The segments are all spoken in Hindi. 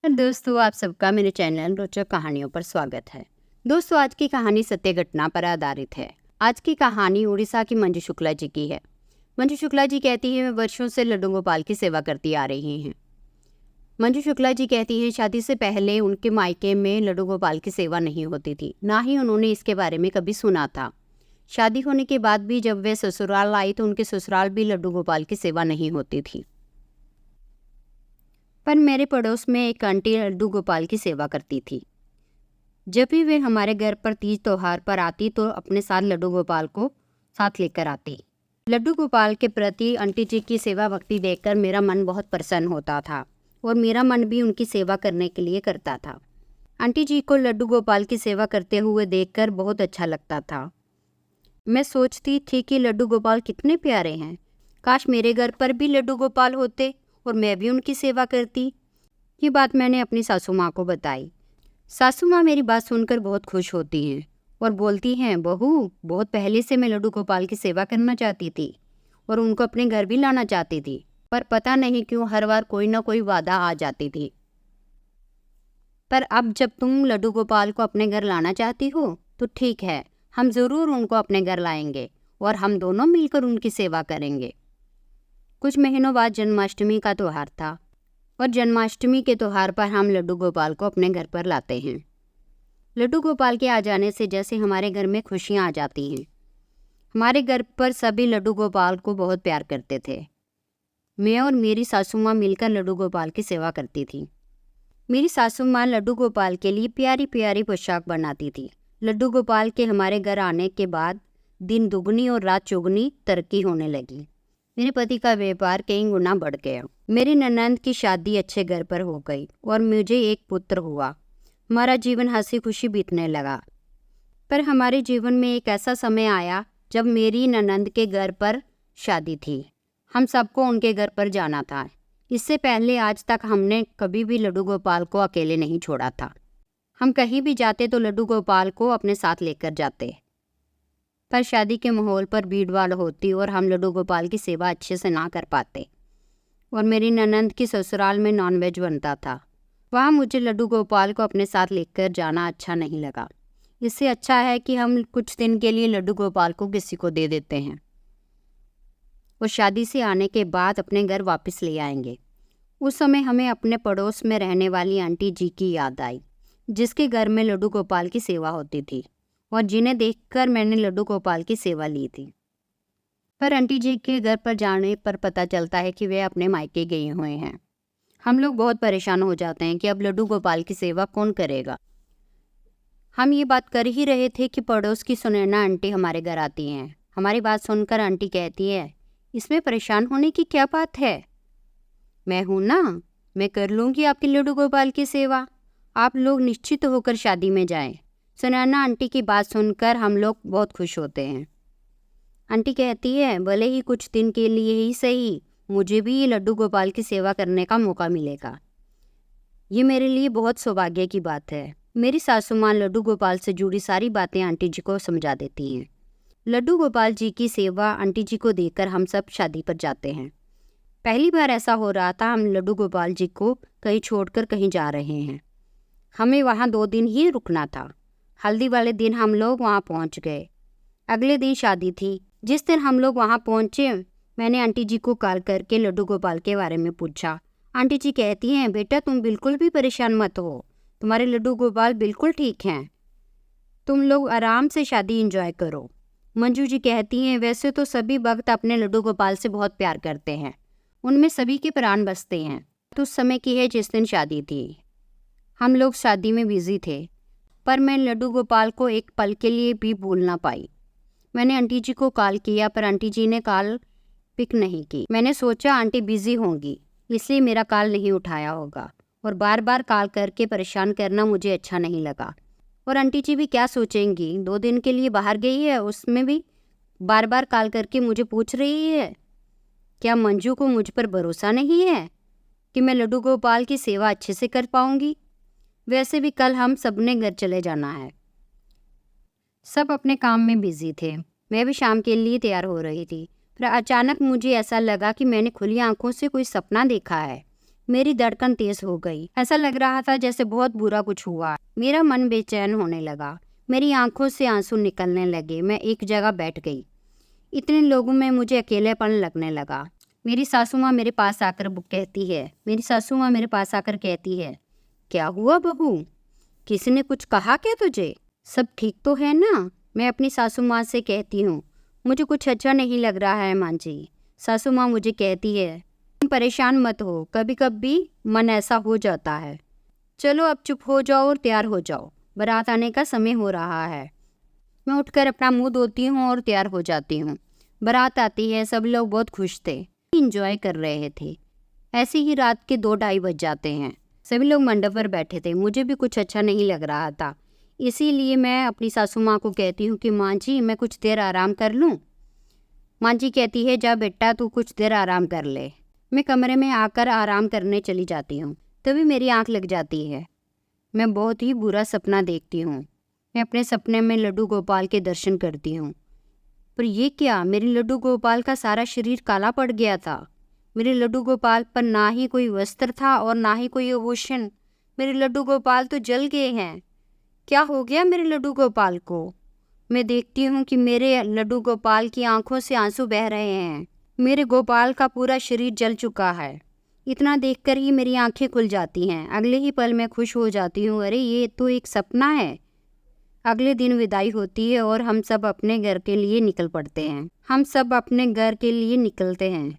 दोस्तों, आप सबका मेरे चैनल रोचक कहानियों पर स्वागत है। दोस्तों, आज की कहानी सत्य घटना पर आधारित है। आज की कहानी उड़ीसा की मंजू शुक्ला जी की है। मंजू शुक्ला जी कहती है, मैं वर्षों से लड्डू गोपाल की सेवा करती आ रही हैं। मंजू शुक्ला जी कहती हैं, शादी से पहले उनके मायके में लड्डू गोपाल की सेवा नहीं होती थी, ना ही उन्होंने इसके बारे में कभी सुना था। शादी होने के बाद भी जब वे ससुराल आई तो उनके ससुराल भी लड्डू गोपाल की सेवा नहीं होती थी। पर मेरे पड़ोस में एक आंटी लड्डू गोपाल की सेवा करती थी। जब भी वे हमारे घर पर तीज त्योहार पर आती तो अपने साथ लड्डू गोपाल को साथ लेकर आती। लड्डू गोपाल के प्रति आंटी जी की सेवा भक्ति देखकर मेरा मन बहुत प्रसन्न होता था और मेरा मन भी उनकी सेवा करने के लिए करता था। आंटी जी को लड्डू गोपाल की सेवा करते हुए देखकर बहुत अच्छा लगता था। मैं सोचती थी कि लड्डू गोपाल कितने प्यारे हैं। काश मेरे घर पर भी लड्डू गोपाल होते और मैं भी उनकी सेवा करती। ये बात मैंने अपनी सासू माँ को बताई। सासू माँ मेरी बात सुनकर बहुत खुश होती हैं और बोलती हैं, बहू, बहुत पहले से मैं लड्डू गोपाल की सेवा करना चाहती थी और उनको अपने घर भी लाना चाहती थी, पर पता नहीं क्यों हर बार कोई ना कोई बाधा आ जाती थी। पर अब जब तुम लड्डू गोपाल को अपने घर लाना चाहती हो तो ठीक है, हम ज़रूर उनको अपने घर लाएंगे और हम दोनों मिलकर उनकी सेवा करेंगे। कुछ महीनों बाद जन्माष्टमी का त्यौहार था और जन्माष्टमी के त्यौहार पर हम लड्डू गोपाल को अपने घर पर लाते हैं। लड्डू गोपाल के आ जाने से जैसे हमारे घर में खुशियाँ आ जाती हैं। हमारे घर पर सभी लड्डू गोपाल को बहुत प्यार करते थे। मैं और मेरी सासू माँ मिलकर लड्डू गोपाल की सेवा करती थी। मेरी सासू माँ लड्डू गोपाल के लिए प्यारी प्यारी पोशाक बनाती थी। लड्डू गोपाल के हमारे घर आने के बाद दिन दुगनी और रात चौगुनी तरक्की होने लगी। मेरे पति का व्यापार कई गुना बढ़ गया। मेरी ननंद की शादी अच्छे घर पर हो गई और मुझे एक पुत्र हुआ। हमारा जीवन हंसी खुशी बीतने लगा। पर हमारे जीवन में एक ऐसा समय आया जब मेरी ननंद के घर पर शादी थी। हम सबको उनके घर पर जाना था। इससे पहले आज तक हमने कभी भी लड्डू गोपाल को अकेले नहीं छोड़ा था। हम कहीं भी जाते तो लड्डू गोपाल को अपने साथ लेकर जाते। पर शादी के माहौल पर भीड़ भाड़ होती और हम लड्डू गोपाल की सेवा अच्छे से ना कर पाते और मेरी ननंद की ससुराल में नॉनवेज बनता था। वहाँ मुझे लड्डू गोपाल को अपने साथ लेकर जाना अच्छा नहीं लगा। इससे अच्छा है कि हम कुछ दिन के लिए लड्डू गोपाल को किसी को दे देते हैं और शादी से आने के बाद अपने घर वापस ले आएंगे। उस समय हमें अपने पड़ोस में रहने वाली आंटी जी की याद आई, जिसके घर में लड्डू गोपाल की सेवा होती थी और जिन्हें देखकर मैंने लड्डू गोपाल की सेवा ली थी। पर आंटी जी के घर पर जाने पर पता चलता है कि वे अपने मायके गए हुए हैं। हम लोग बहुत परेशान हो जाते हैं कि अब लड्डू गोपाल की सेवा कौन करेगा। हम ये बात कर ही रहे थे कि पड़ोस की सुनैना आंटी हमारे घर आती हैं। हमारी बात सुनकर आंटी कहती है, इसमें परेशान होने की क्या बात है, मैं हूँ ना, मैं कर लूँगी आपकी लड्डू गोपाल की सेवा। आप लोग निश्चित होकर शादी में जाएं। सुनैना आंटी की बात सुनकर हम लोग बहुत खुश होते हैं। आंटी कहती है, भले ही कुछ दिन के लिए ही सही, मुझे भी ये लड्डू गोपाल की सेवा करने का मौका मिलेगा। ये मेरे लिए बहुत सौभाग्य की बात है। मेरी सासू माँ लड्डू गोपाल से जुड़ी सारी बातें आंटी जी को समझा देती हैं। लड्डू गोपाल जी की सेवा आंटी जी को देकर हम सब शादी पर जाते हैं। पहली बार ऐसा हो रहा था, हम लड्डू गोपाल जी को कहीं छोड़कर कहीं जा रहे हैं। हमें वहाँ 2 दिन ही रुकना था। हल्दी वाले दिन हम लोग वहाँ पहुँच गए। अगले दिन शादी थी। जिस दिन हम लोग वहाँ पहुँचे, मैंने आंटी जी को कॉल करके लड्डू गोपाल के बारे में पूछा। आंटी जी कहती हैं, बेटा तुम बिल्कुल भी परेशान मत हो, तुम्हारे लड्डू गोपाल बिल्कुल ठीक हैं, तुम लोग आराम से शादी एंजॉय करो। मंजू जी कहती हैं, वैसे तो सभी भक्त अपने लड्डू गोपाल से बहुत प्यार करते हैं, उनमें सभी के प्राण बसते हैं। तो उस समय की है जिस दिन शादी थी। हम लोग शादी में बिजी थे, पर मैं लड्डू गोपाल को एक पल के लिए भी भूल ना पाई। मैंने आंटी जी को कॉल किया पर आंटी जी ने कॉल पिक नहीं की। मैंने सोचा आंटी बिजी होंगी इसलिए मेरा कॉल नहीं उठाया होगा और बार बार कॉल करके परेशान करना मुझे अच्छा नहीं लगा। और आंटी जी भी क्या सोचेंगी, 2 दिन के लिए बाहर गई है, उसमें भी बार बार कॉल करके मुझे पूछ रही है। क्या मंजू को मुझ पर भरोसा नहीं है कि मैं लड्डू गोपाल की सेवा अच्छे से कर पाऊंगी? वैसे भी कल हम सबने घर चले जाना है। सब अपने काम में बिजी थे। मैं भी शाम के लिए तैयार हो रही थी। फिर अचानक मुझे ऐसा लगा कि मैंने खुली आंखों से कोई सपना देखा है। मेरी धड़कन तेज हो गई। ऐसा लग रहा था जैसे बहुत बुरा कुछ हुआ। मेरा मन बेचैन होने लगा। मेरी आंखों से आंसू निकलने लगे। मैं एक जगह बैठ गई। इतने लोगों में मुझे अकेलेपन लगने लगा। मेरी सासू माँ मेरे पास आकर कहती है, क्या हुआ बहू? किसी ने कुछ कहा क्या तुझे? सब ठीक तो है ना? मैं अपनी सासू माँ से कहती हूँ, मुझे कुछ अच्छा नहीं लग रहा है माँ जी। सासू माँ मुझे कहती है, तुम परेशान मत हो, कभी कभी मन ऐसा हो जाता है। चलो अब चुप हो जाओ और तैयार हो जाओ, बारात आने का समय हो रहा है। मैं उठकर अपना मुंह धोती हूँ और तैयार हो जाती हूँ। बारात आती है। सब लोग बहुत खुश थे, इंजॉय कर रहे थे। ऐसे ही रात के 2-2:30 बज जाते हैं। सभी लोग मंडप पर बैठे थे। मुझे भी कुछ अच्छा नहीं लग रहा था। इसीलिए मैं अपनी सासू माँ को कहती हूँ कि माँ जी मैं कुछ देर आराम कर लूँ। माँ जी कहती है, जा बेटा तू कुछ देर आराम कर ले। मैं कमरे में आकर आराम करने चली जाती हूँ। तभी मेरी आँख लग जाती है। मैं बहुत ही बुरा सपना देखती हूँ। मैं अपने सपने में लड्डू गोपाल के दर्शन करती हूँ। पर ये क्या, मेरे लड्डू गोपाल का सारा शरीर काला पड़ गया था। मेरे लड्डू गोपाल पर ना ही कोई वस्त्र था और ना ही कोई आभूषण। मेरे लड्डू गोपाल तो जल गए हैं। क्या हो गया मेरे लड्डू गोपाल को? मैं देखती हूँ कि मेरे लड्डू गोपाल की आंखों से आंसू बह रहे हैं। मेरे गोपाल का पूरा शरीर जल चुका है। इतना देखकर ही मेरी आंखें खुल जाती हैं। अगले ही पल मैं खुश हो जाती हूँ, अरे ये तो एक सपना है। अगले दिन विदाई होती है और हम सब अपने घर के लिए निकल पड़ते हैं।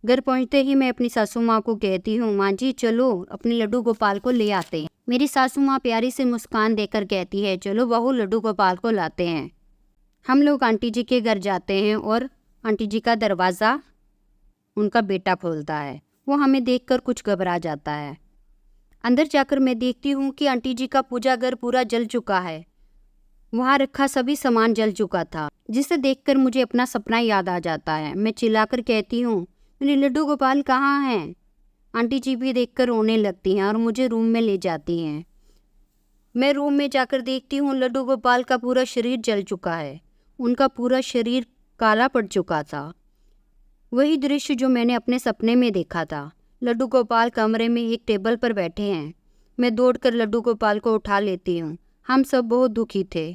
घर पहुंचते ही मैं अपनी सासू माँ को कहती हूँ, माँ जी चलो अपने लड्डू गोपाल को ले आते हैं। मेरी सासू माँ प्यारी से मुस्कान देकर कहती है, चलो बहू लड्डू गोपाल को लाते हैं। हम लोग आंटी जी के घर जाते हैं और आंटी जी का दरवाज़ा उनका बेटा खोलता है। वो हमें देखकर कुछ घबरा जाता है। अंदर जाकर मैं देखती हूँ कि आंटी जी का पूजा घर पूरा जल चुका है। वहाँ रखा सभी सामान जल चुका था, जिसे देखकर मुझे अपना सपना याद आ जाता है। मैं चिल्लाकर कहती हूँ, मेरे लड्डू गोपाल कहाँ हैं? आंटी जी भी देखकर रोने लगती हैं और मुझे रूम में ले जाती हैं। मैं रूम में जाकर देखती हूँ लड्डू गोपाल का पूरा शरीर जल चुका है। उनका पूरा शरीर काला पड़ चुका था। वही दृश्य जो मैंने अपने सपने में देखा था। लड्डू गोपाल कमरे में एक टेबल पर बैठे हैं। मैं दौड़कर लड्डू गोपाल को उठा लेती हूँ। हम सब बहुत दुखी थे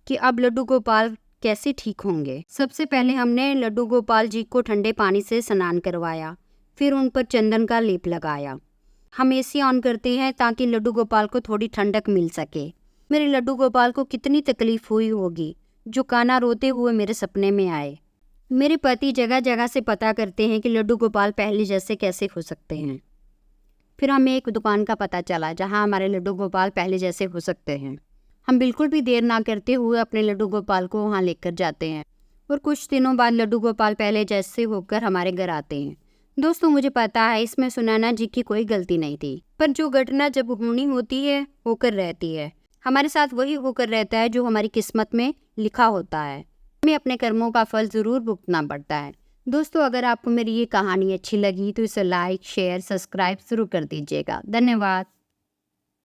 कि अब लड्डू गोपाल कैसे ठीक होंगे। सबसे पहले हमने लड्डू गोपाल जी को ठंडे पानी से स्नान करवाया, फिर उन पर चंदन का लेप लगाया। हम एसी ऑन करते हैं ताकि लड्डू गोपाल को थोड़ी ठंडक मिल सके। मेरे लड्डू गोपाल को कितनी तकलीफ हुई होगी जो काना रोते हुए मेरे सपने में आए। मेरे पति जगह जगह से पता करते हैं कि लड्डू गोपाल पहले जैसे कैसे हो सकते हैं। फिर हमें एक दुकान का पता चला जहां हमारे लड्डू गोपाल पहले जैसे हो सकते हैं। हम बिल्कुल भी देर ना करते हुए अपने लड्डू गोपाल को वहां लेकर जाते हैं और कुछ दिनों बाद लड्डू गोपाल पहले जैसे होकर हमारे घर आते हैं। दोस्तों मुझे पता है इसमें सुनैना जी की कोई गलती नहीं थी, पर जो घटना जब होनी होती है होकर रहती है। हमारे साथ वही होकर रहता है जो हमारी किस्मत में लिखा होता है। हमें अपने कर्मों का फल ज़रूर भुगतना पड़ता है। दोस्तों अगर आपको मेरी ये कहानी अच्छी लगी तो इसे लाइक शेयर सब्सक्राइब ज़रूर कर दीजिएगा। धन्यवाद।